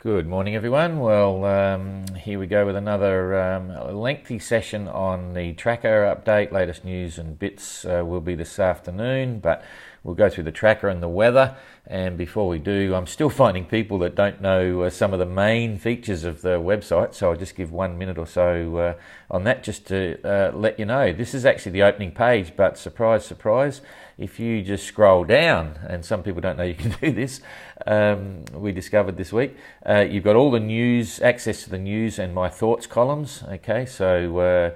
Good morning, everyone. Well, here we go with another lengthy session on the tracker update. Latest news and bits will be this afternoon, but we'll go through the tracker and the weather. And before we do, I'm still finding people that don't know some of the main features of the website, so I'll just give 1 minute or so on that just to let you know. This is actually the opening page, but surprise, surprise, if you just scroll down, and some people don't know you can do this, we discovered this week, you've got all the news, access to the news and my thoughts columns. Okay, so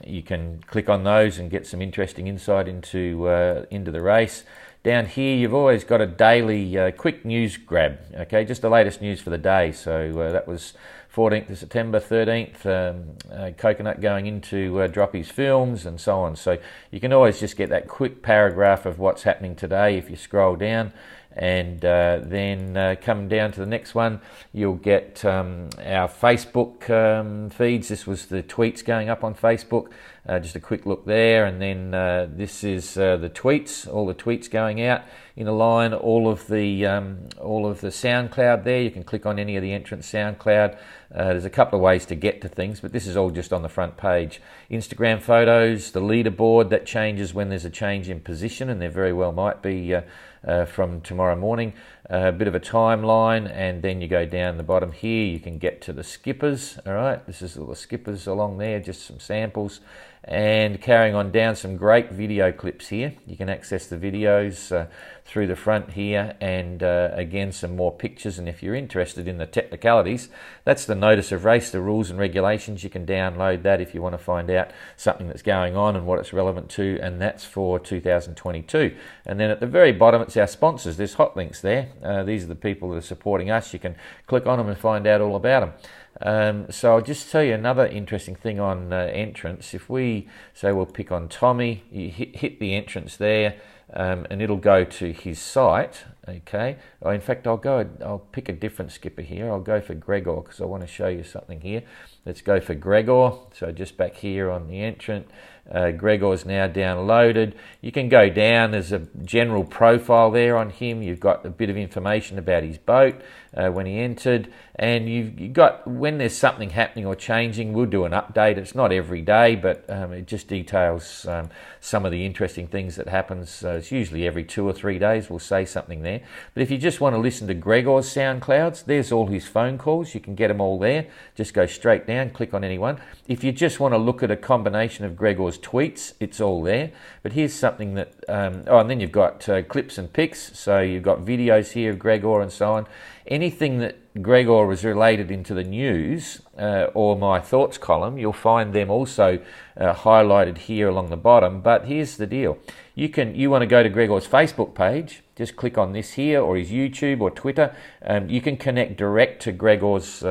you can click on those and get some interesting insight into the race. Down here, you've always got a daily quick news grab, okay, just the latest news for the day. So that was 14th of September, 13th, Coconut going into Droppy's films and so on. So you can always just get that quick paragraph of what's happening today if you scroll down. And then come down to the next one, you'll get our Facebook feeds. This was the tweets going up on Facebook. Just a quick look there, and then this is the tweets, all the tweets going out in a line. All of the SoundCloud there. You can click on any of the entrance SoundCloud. There's a couple of ways to get to things, but this is all just on the front page. Instagram photos, the leaderboard that changes when there's a change in position, and there very well might be from tomorrow morning. A bit of a timeline, and then you go down the bottom here, you can get to the skippers. All right, this is all the skippers along there, just some samples. And carrying on down, some great video clips here. You can access the videos through the front here, and again some more pictures. And if you're interested in the technicalities, that's the notice of race, the rules and regulations. You can download that if you want to find out something that's going on and what it's relevant to, and that's for 2022. And then at the very bottom, it's our sponsors. There's hot links there. These are the people that are supporting us. You can click on them and find out all about them. So I'll just tell you another interesting thing on entrance. If we say we'll pick on Tommy, you hit the entrance there, and it'll go to his site. Okay. Oh, in fact, I'll pick a different skipper here. I'll go for Gregor because I want to show you something here. Let's go for Gregor. So just back here on the entrant, Gregor's now downloaded. You can go down. There's a general profile there on him. You've got a bit of information about his boat when he entered, and you've got when there's something happening or changing, we'll do an update. It's not every day, but it just details some of the interesting things that happens. It's usually every 2 or 3 days we'll say something there. But if you just want to listen to Gregor's SoundClouds, there's all his phone calls. You can get them all there. Just go straight down, click on any one. If you just want to look at a combination of Gregor's tweets, it's all there. But here's something that, and then you've got clips and pics. So you've got videos here of Gregor and so on. Anything that Gregor was related into the news or my thoughts column, you'll find them also highlighted here along the bottom. But here's the deal. You want to go to Gregor's Facebook page, just click on this here, or his YouTube or Twitter. You can connect direct to Gregor's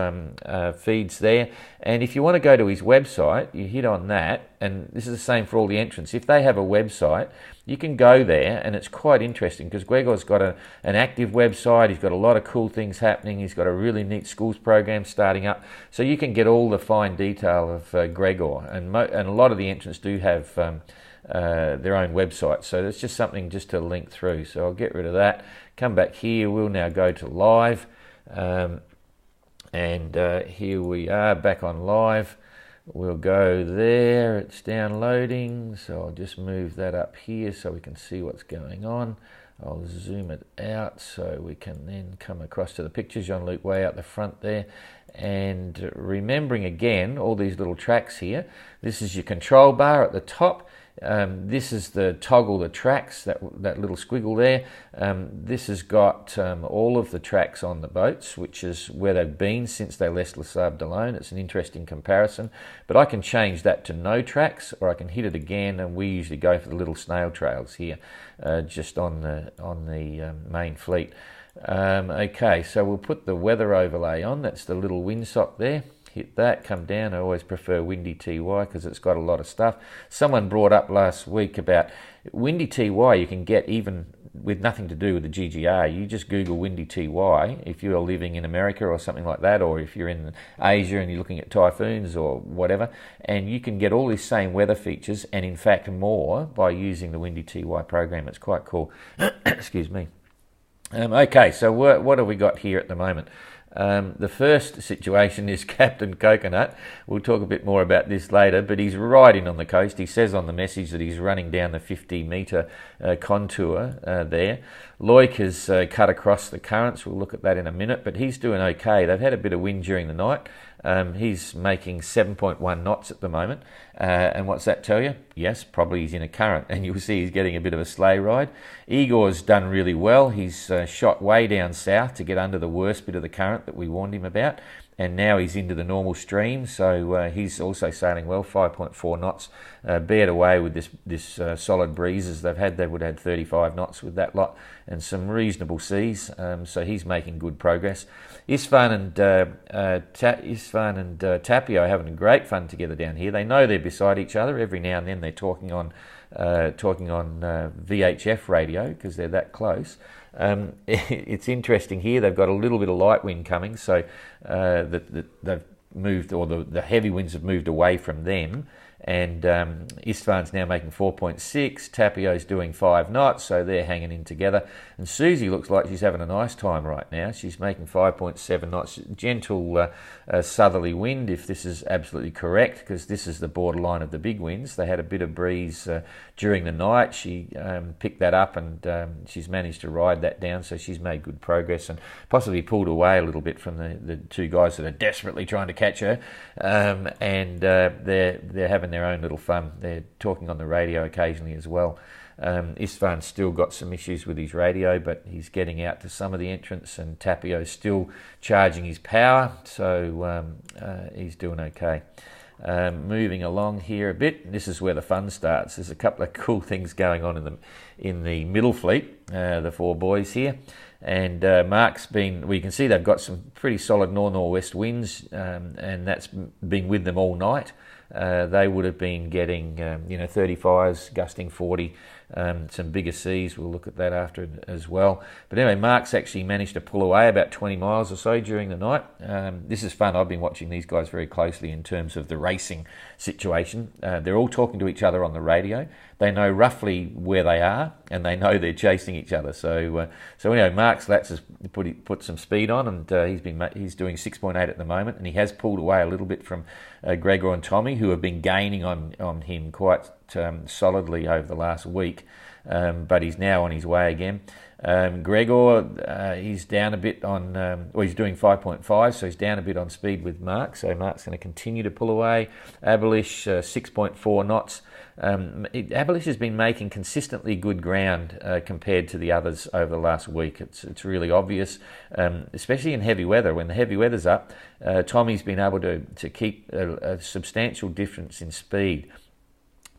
feeds there. And if you want to go to his website, you hit on that, and this is the same for all the entrants. If they have a website, you can go there, and it's quite interesting because Gregor's got an active website. He's got a lot of cool things happening. He's got a really neat schools program starting up. So you can get all the fine detail of Gregor, and a lot of the entrants do have their own website. So that's just something just to link through. So I'll get rid of that. Come back here. We'll now go to live. And here we are back on live. We'll go there. It's downloading. So I'll just move that up here so we can see what's going on. I'll zoom it out so we can then come across to the pictures. Jean-Luc way out the front there. And remembering again all these little tracks here. This is your control bar at the top. This is the toggle the tracks, that little squiggle there. This has got all of the tracks on the boats, which is where they've been since they left Les Sables d'Olonne. It's an interesting comparison, but I can change that to no tracks, or I can hit it again, and we usually go for the little snail trails here, just on the main fleet. Okay, so we'll put the weather overlay on. That's the little windsock there. Hit that, come down. I always prefer Windy TY because it's got a lot of stuff. Someone brought up last week about Windy TY you can get even with nothing to do with the GGR. You just Google Windy TY if you're living in America or something like that, or if you're in Asia and you're looking at typhoons or whatever, and you can get all these same weather features and in fact more by using the Windy TY program. It's quite cool. Excuse me. Okay, so what have we got here at the moment? The first situation is Captain Coconut. We'll talk a bit more about this later, but he's right in on the coast. He says on the message that he's running down the 50-metre contour there. Loic has cut across the currents. We'll look at that in a minute, but he's doing okay. They've had a bit of wind during the night. He's making 7.1 knots at the moment. And what's that tell you? Yes, probably he's in a current, and you'll see he's getting a bit of a sleigh ride. Igor's done really well. He's shot way down south to get under the worst bit of the current that we warned him about, and now he's into the normal stream, so he's also sailing well, 5.4 knots. Bared away with this solid breezes they've had. They would have had 35 knots with that lot, and some reasonable seas, so he's making good progress. Isfan and Tapio are having great fun together down here. They know they're beside each other. Every now and then they're talking on VHF radio because they're that close. It's interesting here. They've got a little bit of light wind coming, so they've moved, or the heavy winds have moved away from them. And Istvan's now making 4.6, Tapio's doing 5 knots, so they're hanging in together. And Susie looks like she's having a nice time right now. She's making 5.7 knots, gentle southerly wind, if this is absolutely correct, because this is the borderline of the big winds. They had a bit of breeze during the night. She picked that up, and she's managed to ride that down, so she's made good progress and possibly pulled away a little bit from the two guys that are desperately trying to catch her. They're having their own little fun. They're talking on the radio occasionally as well. Istvan's still got some issues with his radio, but he's getting out to some of the entrants, and Tapio's still charging his power, so he's doing okay. Moving along here a bit, this is where the fun starts. There's a couple of cool things going on in the middle fleet, the four boys here. And Mark's been, well, you can see they've got some pretty solid north-northwest winds, and that's been with them all night. They would have been getting 35s, gusting 40, some bigger seas. We'll look at that after as well. But anyway, Mark's actually managed to pull away about 20 miles or so during the night. This is fun. I've been watching these guys very closely in terms of the racing situation. They're all talking to each other on the radio. They know roughly where they are, and they know they're chasing each other. So anyway, Mark's Lats has put some speed on, and he's doing 6.8 at the moment, and he has pulled away a little bit from Gregor and Tommy, who have been gaining on him quite solidly over the last week, but he's now on his way again. Gregor, he's down a bit on, he's doing 5.5, so he's down a bit on speed with Mark, so Mark's going to continue to pull away. Abelish, 6.4 knots. Abelish has been making consistently good ground compared to the others over the last week. It's really obvious, especially in heavy weather. When the heavy weather's up, Tommy's been able to keep a substantial difference in speed.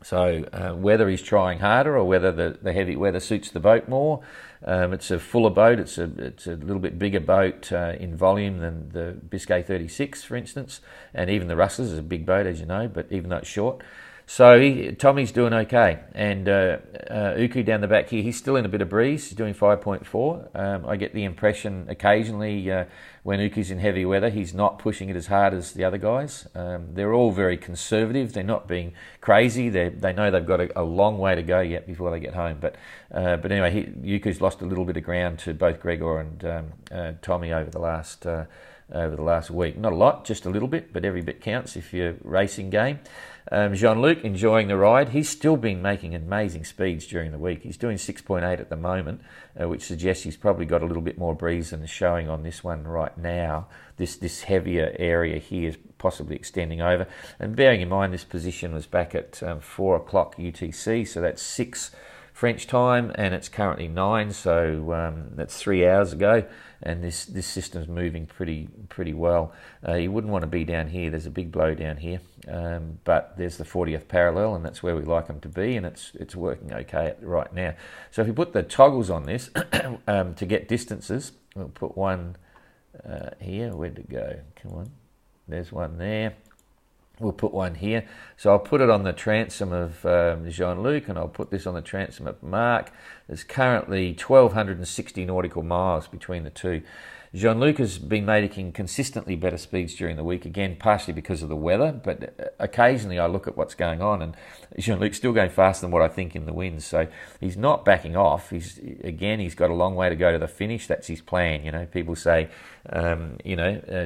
So whether he's trying harder or whether the heavy weather suits the boat more, it's a fuller boat. It's a little bit bigger boat in volume than the Biscay 36, for instance, and even the Rustlers is a big boat, as you know, but even though it's short. So Tommy's doing okay, and Uku down the back here, he's still in a bit of breeze. He's doing 5.4. I get the impression occasionally when Uku's in heavy weather, he's not pushing it as hard as the other guys. They're all very conservative. They're not being crazy. They know they've got a long way to go yet before they get home. But anyway, Uku's lost a little bit of ground to both Gregor and Tommy over the last week. Not a lot, just a little bit, but every bit counts if you're racing game. Jean-Luc enjoying the ride. He's still been making amazing speeds during the week. He's doing 6.8 at the moment, which suggests he's probably got a little bit more breeze than is showing on this one right now. This heavier area here is possibly extending over. And bearing in mind this position was back at 4 o'clock UTC, so that's 6 French time, and it's currently 9, so that's 3 hours ago, and this system's moving pretty well. You wouldn't want to be down here. There's a big blow down here, but there's the 40th parallel, and that's where we like them to be, and it's working okay right now. So if we put the toggles on this to get distances, we'll put one here. Where'd it go? Come on. There's one there. We'll put one here. So I'll put it on the transom of Jean-Luc, and I'll put this on the transom of Mark. There's currently 1,260 nautical miles between the two. Jean-Luc has been making consistently better speeds during the week, again, partially because of the weather, but occasionally I look at what's going on, and Jean-Luc's still going faster than what I think in the winds, so he's not backing off. He's got a long way to go to the finish. That's his plan. You know, people say, do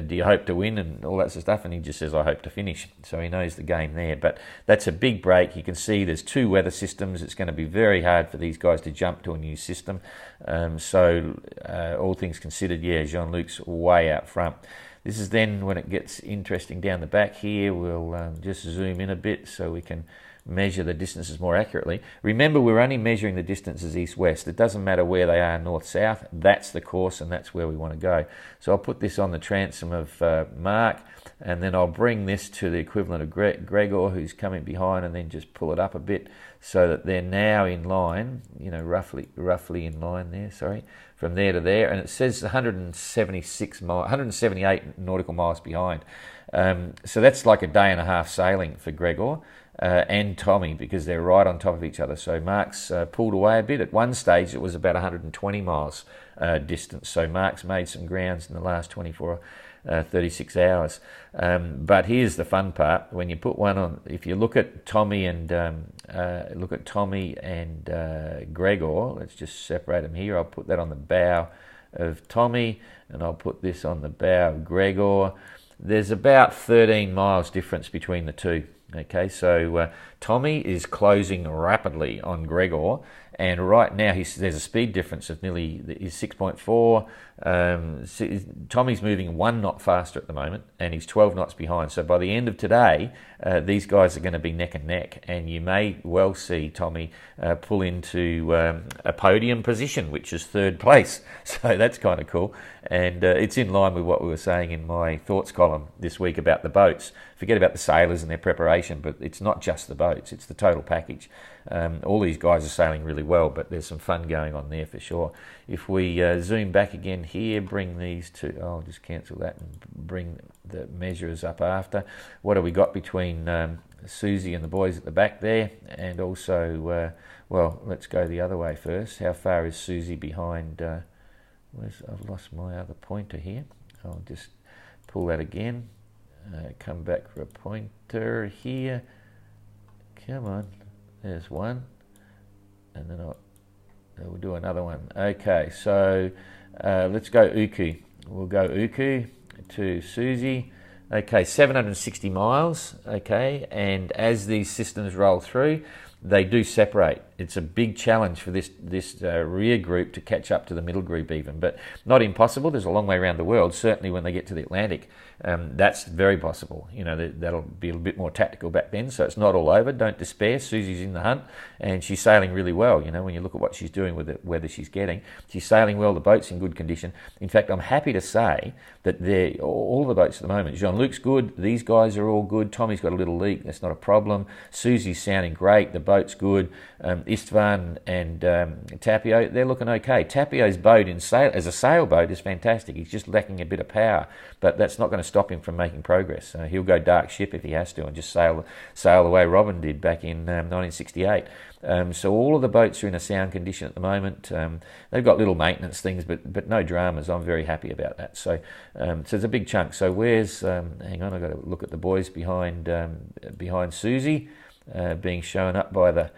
you hope to win and all that sort of stuff, and he just says, I hope to finish, so he knows the game there. But that's a big break. You can see there's 2 weather systems. It's going to be very hard for these guys to jump to a new system. All things considered, yeah, Jean-Luc's way out front. This is then when it gets interesting down the back here. We'll just zoom in a bit so we can measure the distances more accurately. Remember, we're only measuring the distances east-west. It doesn't matter where they are north-south. That's the course, and that's where we want to go. So I'll put this on the transom of Mark, and then I'll bring this to the equivalent of Gregor, who's coming behind, and then just pull it up a bit so that they're now in line, roughly in line there, from there to there. And it says 178 nautical miles behind. So that's like a day and a half sailing for Gregor and Tommy, because they're right on top of each other. So Mark's pulled away a bit. At one stage, it was about 120 miles distance. So Mark's made some grounds in the last 36 hours. But here's the fun part: when you put one on, if you look at Tommy and Gregor, let's just separate them here. I'll put that on the bow of Tommy, and I'll put this on the bow of Gregor. There's about 13 miles difference between the two. Okay, so Tommy is closing rapidly on Gregor, and right now there's a speed difference of nearly 6.4. Tommy's moving 1 knot faster at the moment, and he's 12 knots behind. So by the end of today, these guys are going to be neck and neck, and you may well see Tommy pull into a podium position, which is 3rd place. So that's kind of cool, and it's in line with what we were saying in my thoughts column this week about the boats. Forget about the sailors and their preparation, but it's not just the boats, it's the total package. All these guys are sailing really well, but there's some fun going on there for sure. If we zoom back again here, bring these to, I'll just cancel that and bring the measures up after. What have we got between Susie and the boys at the back there? And also, let's go the other way first. How far is Susie behind? I've lost my other pointer here. I'll just pull that again. Come back for a pointer here. Come on, there's one, and then we'll do another one. Okay, so let's go Uku. We'll go Uku to Susie. Okay, 760 miles. Okay, and as these systems roll through, they do separate. It's a big challenge for this rear group to catch up to the middle group even, but not impossible. There's a long way around the world. Certainly when they get to the Atlantic, that's very possible. You know, that'll be a bit more tactical back then, so it's not all over. Don't despair. Susie's in the hunt, and she's sailing really well. You know, when you look at what she's doing with the weather she's getting, she's sailing well. The boat's in good condition. In fact, I'm happy to say that all the boats at the moment, Jean-Luc's good. These guys are all good. Tommy's got a little leak. That's not a problem. Susie's sounding great. The boat's good. Istvan and Tapio, they're looking okay. Tapio's boat as a sailboat is fantastic. He's just lacking a bit of power, but that's not going to stop him from making progress. He'll go dark ship if he has to and just sail the way Robin did back in 1968. So all of the boats are in a sound condition at the moment. They've got little maintenance things, but no dramas. I'm very happy about that. So it's a big chunk. So where's, hang on, I've got to look at the boys behind Susie, being shown up by the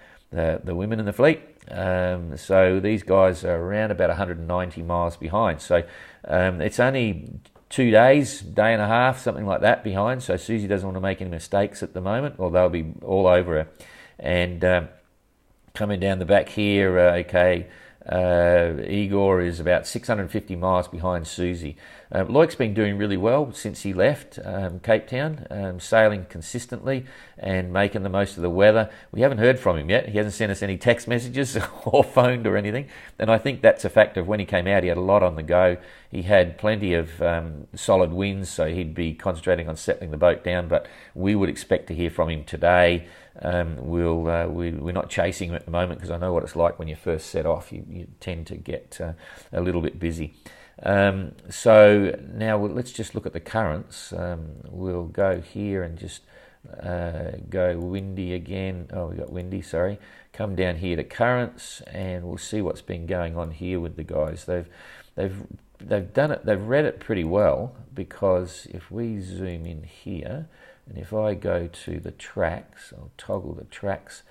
women in the fleet. So these guys are around about 190 miles behind. So it's only 2 days, day and a half, something like that behind. So Susie doesn't want to make any mistakes at the moment, or they'll be all over her. And coming down the back here, Igor is about 650 miles behind Susie. Loic's been doing really well since he left Cape Town, sailing consistently and making the most of the weather. We haven't heard from him yet. He hasn't sent us any text messages or phoned or anything. And I think that's a fact of when he came out, he had a lot on the go. He had plenty of solid winds, so he'd be concentrating on settling the boat down. But we would expect to hear from him today. We're not chasing him at the moment because I know what it's like when you first set off. You tend to get a little bit busy. So now let's just look at the currents. We'll go here and just go windy again. Oh, we got windy, sorry. Come down here to currents, and we'll see what's been going on here with the guys. They've they've read it pretty well, because if we zoom in here, and if I go to the tracks, I'll toggle the tracks,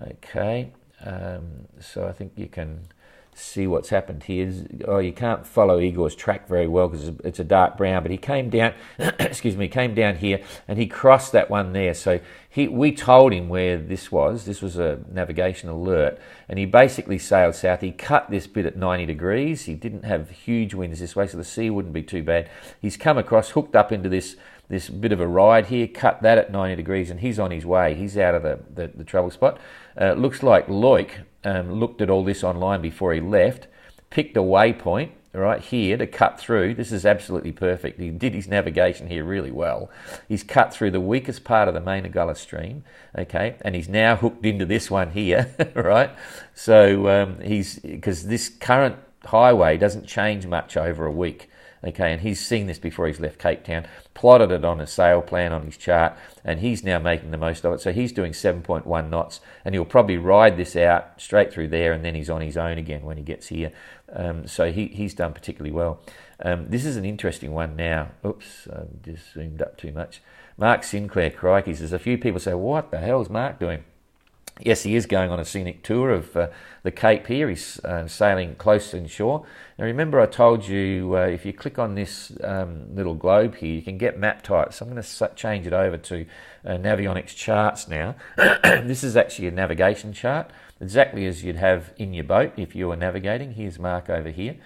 okay, so I think you can see what's happened here. Oh, you can't follow Igor's track very well because it's a dark brown, but he came down, excuse me, came down here and he crossed that one there. So we told him where this was. This was a navigation alert, and he basically sailed south. He cut this bit at 90 degrees. He didn't have huge winds this way, so the sea wouldn't be too bad. He's come across, hooked up into this bit of a ride here, cut that at 90 degrees, and he's on his way. He's out of the trouble spot. Looks like Loic looked at all this online before he left, picked a waypoint right here to cut through. This is absolutely perfect. He did his navigation here really well. He's cut through the weakest part of the Mainagulla stream, okay, and he's now hooked into this one here, right? So because this current highway doesn't change much over a week. Okay, and he's seen this before he's left Cape Town, plotted it on a sail plan on his chart, and he's now making the most of it. So he's doing 7.1 knots, and he'll probably ride this out straight through there, and then he's on his own again when he gets here. So he's done particularly well. This is an interesting one now. Oops, I've just zoomed up too much. Mark Sinclair, crikey, says a few people say, what the hell is Mark doing? Yes, he is going on a scenic tour of the Cape here. He's sailing close inshore. Now remember I told you if you click on this little globe here, you can get map types. So I'm going to change it over to Navionics charts now. This is actually a navigation chart, exactly as you'd have in your boat if you were navigating. Here's Mark over here.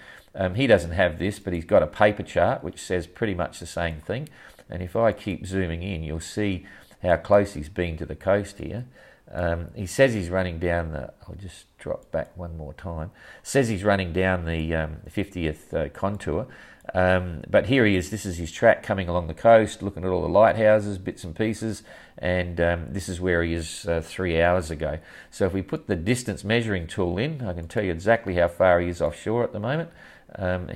He doesn't have this, but he's got a paper chart which says pretty much the same thing. And if I keep zooming in, you'll see how close he's been to the coast here. He says he's running down the, I'll just drop back one more time, says he's running down the 50th contour, but here he is. This is his track coming along the coast, looking at all the lighthouses, bits and pieces, and this is where he is 3 hours ago. So if we put the distance measuring tool in, I can tell you exactly how far he is offshore at the moment.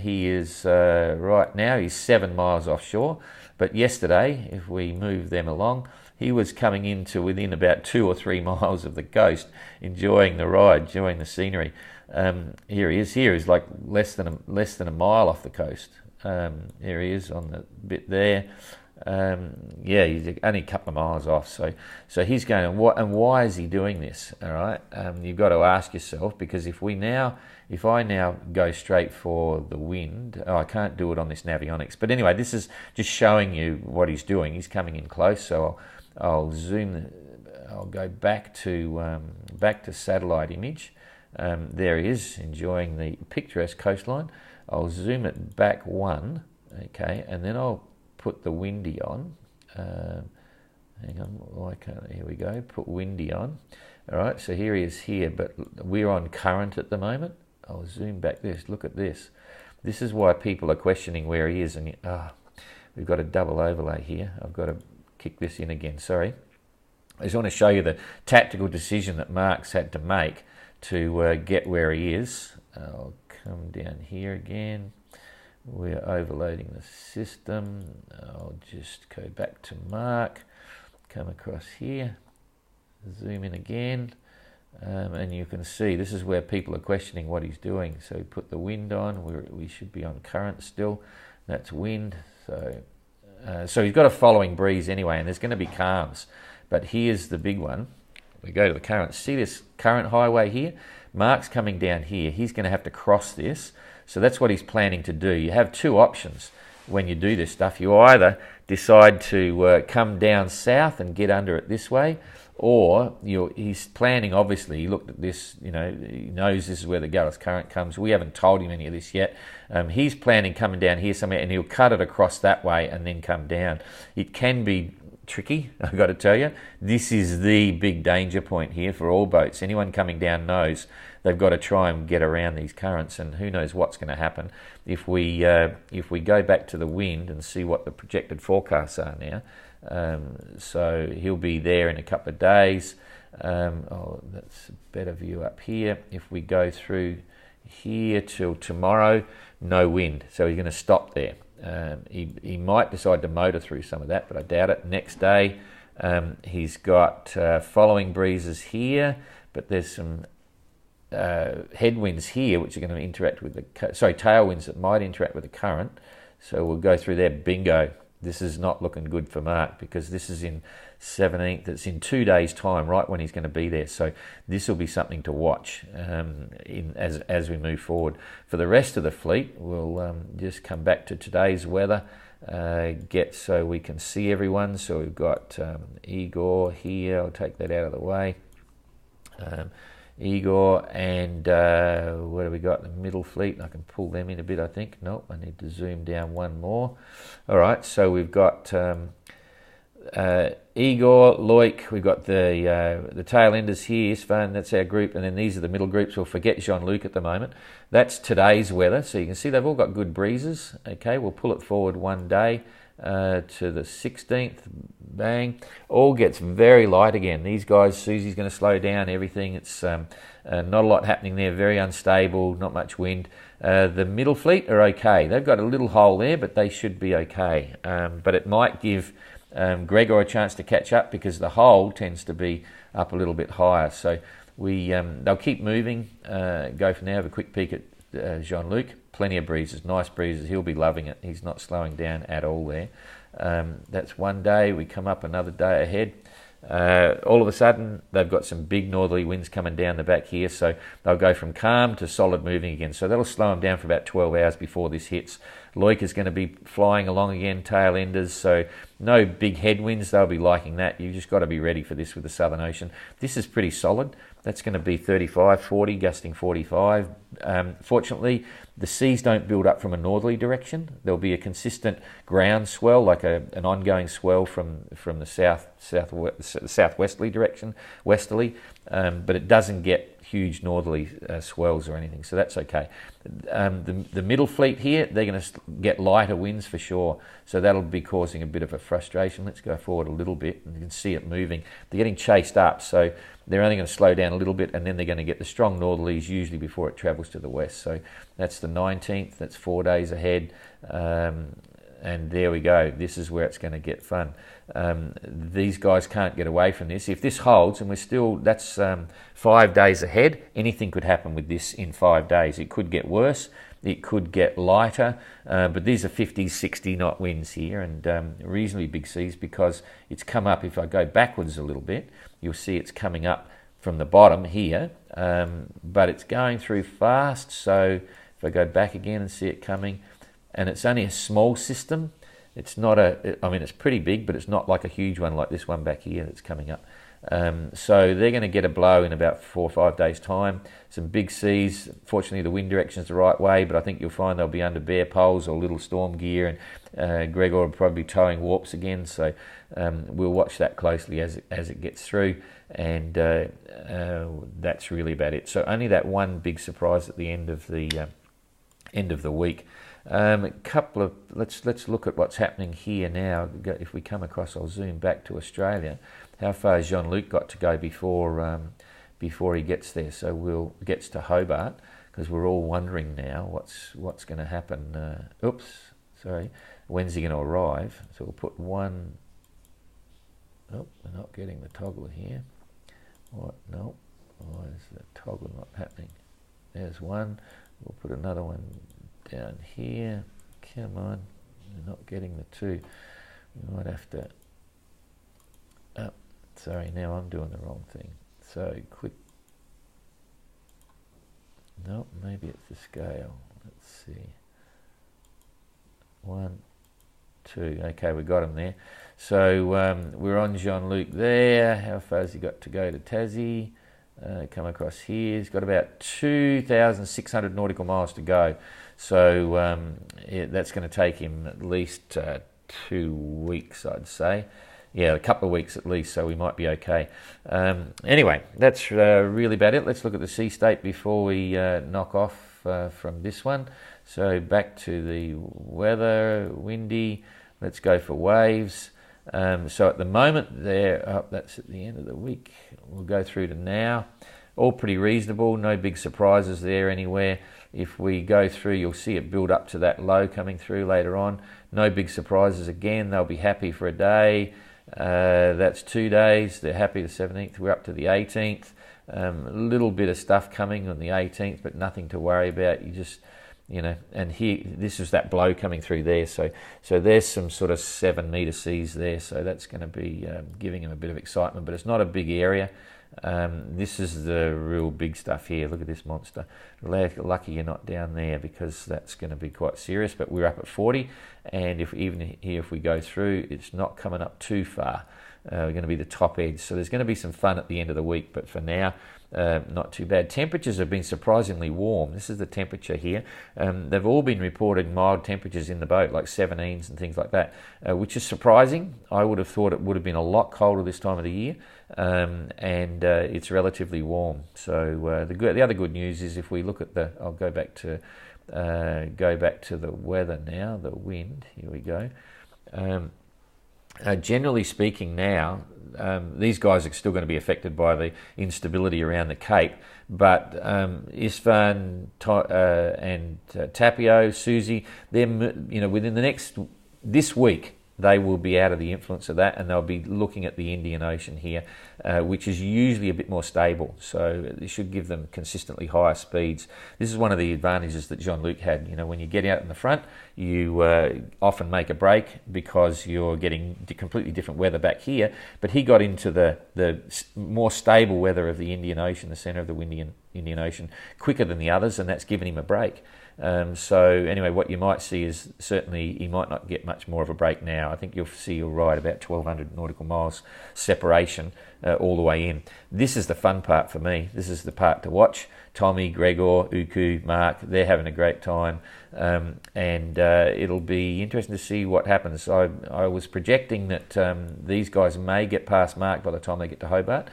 He is, right now, he's 7 miles offshore, but yesterday, if we move them along, he was coming into within about 2 or 3 miles of the coast, enjoying the ride, enjoying the scenery. Here he is. Here he's like less than a mile off the coast. Here he is on the bit there. Yeah, he's only a couple of miles off. So he's going. And why is he doing this? All right. You've got to ask yourself, because if I now go straight for the wind, I can't do it on this Navionics. But anyway, this is just showing you what he's doing. He's coming in close, so I'll zoom. I'll go back to satellite image. There he is, enjoying the picturesque coastline. I'll zoom it back one, okay, and then I'll put the windy on. Hang on, why can't, here we go, put windy on. All right, so here he is here, but we're on current at the moment. I'll zoom back this, look at this. This is why people are questioning where he is, and we've got a double overlay here. I've got to kick this in again, sorry. I just want to show you the tactical decision that Mark's had to make to get where he is. I'll come down here again. We're overloading the system. I'll just go back to Mark, come across here, zoom in again, and you can see this is where people are questioning what he's doing. So put the wind on, we should be on current still. That's wind. So he's got a following breeze anyway, and there's going to be calms. But here's the big one. We go to the current. See this current highway here? Mark's coming down here. He's going to have to cross this. So that's what he's planning to do. You have two options when you do this stuff. You either decide to come down south and get under it this way, or he's planning, obviously, he looked at this, he knows this is where the Gullis Current comes. We haven't told him any of this yet. He's planning coming down here somewhere, and he'll cut it across that way and then come down. It can be tricky, I've got to tell you. This is the big danger point here for all boats. Anyone coming down knows they've got to try and get around these currents, and who knows what's going to happen if we go back to the wind and see what the projected forecasts are now. So he'll be there in a couple of days. That's a better view up here. If we go through here till tomorrow, no wind, so he's going to stop there. He might decide to motor through some of that, but I doubt it. Next day, he's got following breezes here, but there's some headwinds here, which are going to interact with the tailwinds that might interact with the current. So we'll go through there. Bingo. This is not looking good for Mark because this is in 17th. It's in 2 days' time, right when he's going to be there. So this will be something to watch as we move forward. For the rest of the fleet, we'll just come back to today's weather, so we can see everyone. So we've got Igor here. I'll take that out of the way. Igor and what have we got? The middle fleet. I can pull them in a bit, I think. Nope, I need to zoom down one more. All right, so we've got Igor, Loic, we've got the tail enders here, Isvan, that's our group, and then these are the middle groups. We'll forget Jean-Luc at the moment. That's today's weather, so you can see they've all got good breezes. Okay, we'll pull it forward 1 day to the 16th. Bang. All gets very light again. These guys, Susie's going to slow down everything. It's not a lot happening there, very unstable, not much wind. The middle fleet are okay. They've got a little hole there, but they should be okay. But it might give Gregor a chance to catch up because the hole tends to be up a little bit higher. So they'll keep moving. Go for now, have a quick peek at Jean-Luc. Plenty of breezes, nice breezes. He'll be loving it. He's not slowing down at all there. That's 1 day. We come up another day ahead. All of a sudden, they've got some big northerly winds coming down the back here, so they'll go from calm to solid moving again. So that'll slow them down for about 12 hours before this hits. Loic is going to be flying along again, tail enders, so no big headwinds. They'll be liking that. You've just got to be ready for this with the Southern Ocean. This is pretty solid. That's going to be 35, 40, gusting 45. Fortunately, the seas don't build up from a northerly direction. There'll be a consistent ground swell, like an ongoing swell from the southwesterly direction, westerly, but it doesn't get huge northerly swells or anything, so that's okay. The middle fleet here, they're going to get lighter winds for sure, so that'll be causing a bit of a frustration. Let's go forward a little bit, and you can see it moving. They're getting chased up, so they're only going to slow down a little bit, and then they're going to get the strong northerlies usually before it travels to the west. So that's the 19th, that's 4 days ahead, and there we go. This is where it's going to get fun. These guys can't get away from this. If this holds, and that's 5 days ahead, anything could happen with this in 5 days. It could get worse, it could get lighter, but these are 50, 60 knot winds here, and reasonably big seas because it's come up. If I go backwards a little bit, you'll see it's coming up from the bottom here, but it's going through fast. So if I go back again and see it coming, and it's only a small system. It's not it's pretty big, but it's not like a huge one like this one back here that's coming up. So they're going to get a blow in about 4 or 5 days' time. Some big seas. Fortunately, the wind direction is the right way, but I think you'll find they'll be under bare poles or little storm gear, and Gregor will probably be towing warps again. So we'll watch that closely as it gets through, and that's really about it. So only that one big surprise at the end of the week. Let's look at what's happening here now. If we come across, I'll zoom back to Australia. How far has Jean-Luc got to go before he gets there? So gets to Hobart, because we're all wondering now what's going to happen. When's he going to arrive? So we'll put one. Oh, we're not getting the toggle here. What? No. Why is the toggle not happening? There's one. We'll put another one down here. Come on, we're not getting the two. We might have to. Oh, sorry, now I'm doing the wrong thing. So click. No, maybe it's the scale. Let's see. 1, 2. Okay, we got him there. So we're on Jean-Luc there. How far has he got to go to Tassie? Come across here. He's got about 2,600 nautical miles to go. So that's going to take him at least 2 weeks, I'd say. Yeah, a couple of weeks at least, so we might be okay. Anyway, that's really about it. Let's look at the sea state before we knock off from this one. So back to the weather, windy. Let's go for waves. So at the moment that's at the end of the week. We'll go through to now. All pretty reasonable, no big surprises there anywhere. If we go through, you'll see it build up to that low coming through later on. No big surprises again. They'll be happy for a day. That's 2 days. They're happy the 17th. We're up to the 18th. A little bit of stuff coming on the 18th, but nothing to worry about. You just, and here, this is that blow coming through there. So there's some sort of 7 metre seas there. So that's going to be giving him a bit of excitement, but it's not a big area. This is the real big stuff here. Look at this monster. Lucky you're not down there, because that's going to be quite serious. But we're up at 40, and if we go through, it's not coming up too far. We're going to be the top edge, so there's going to be some fun at the end of the week, but for now, not too bad. Temperatures have been surprisingly warm. This is the temperature here. They've all been reported mild temperatures in the boat, like 17s and things like that, which is surprising. I would have thought it would have been a lot colder this time of the year, and it's relatively warm. So the other good news is, if we look at I'll go back to the weather now, the wind. Here we go. Generally speaking now, these guys are still going to be affected by the instability around the Cape, but Isvan and Tapio, Susie, they're, within this week, they will be out of the influence of that, and they'll be looking at the Indian Ocean here, which is usually a bit more stable. So it should give them consistently higher speeds. This is one of the advantages that Jean-Luc had. When you get out in the front, you often make a break because you're getting completely different weather back here. But he got into the more stable weather of the Indian Ocean, the centre of the Indian Ocean, quicker than the others, and that's given him a break. So anyway, what you might see is, certainly he might not get much more of a break now. I think you'll ride about 1,200 nautical miles separation all the way in. This is the fun part for me. This is the part to watch. Tommy, Gregor, Uku, Mark, they're having a great time, and it'll be interesting to see what happens. I was projecting that these guys may get past Mark by the time they get to Hobart,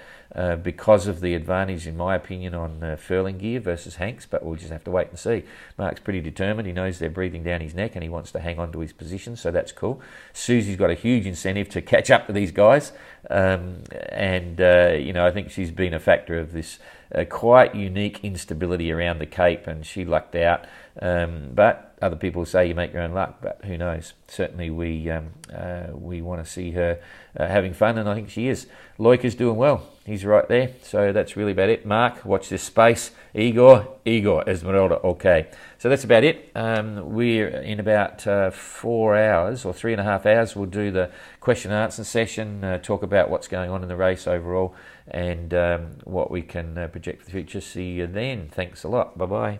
because of the advantage, in my opinion, on furling gear versus Hanks, but we'll just have to wait and see. Mark's pretty determined. He knows they're breathing down his neck, and he wants to hang on to his position, so that's cool. Susie's got a huge incentive to catch up to these guys, and I think she's been a factor of this quite unique instability around the Cape, and she lucked out. But other people say you make your own luck, but who knows? Certainly we want to see her having fun, and I think she is. Loic is doing well. He's right there. So that's really about it. Mark, watch this space. Igor, Esmeralda, okay. So that's about it. We're in about 4 hours or 3.5 hours. We'll do the question and answer session, talk about what's going on in the race overall, and what we can project for the future. See you then. Thanks a lot. Bye-bye.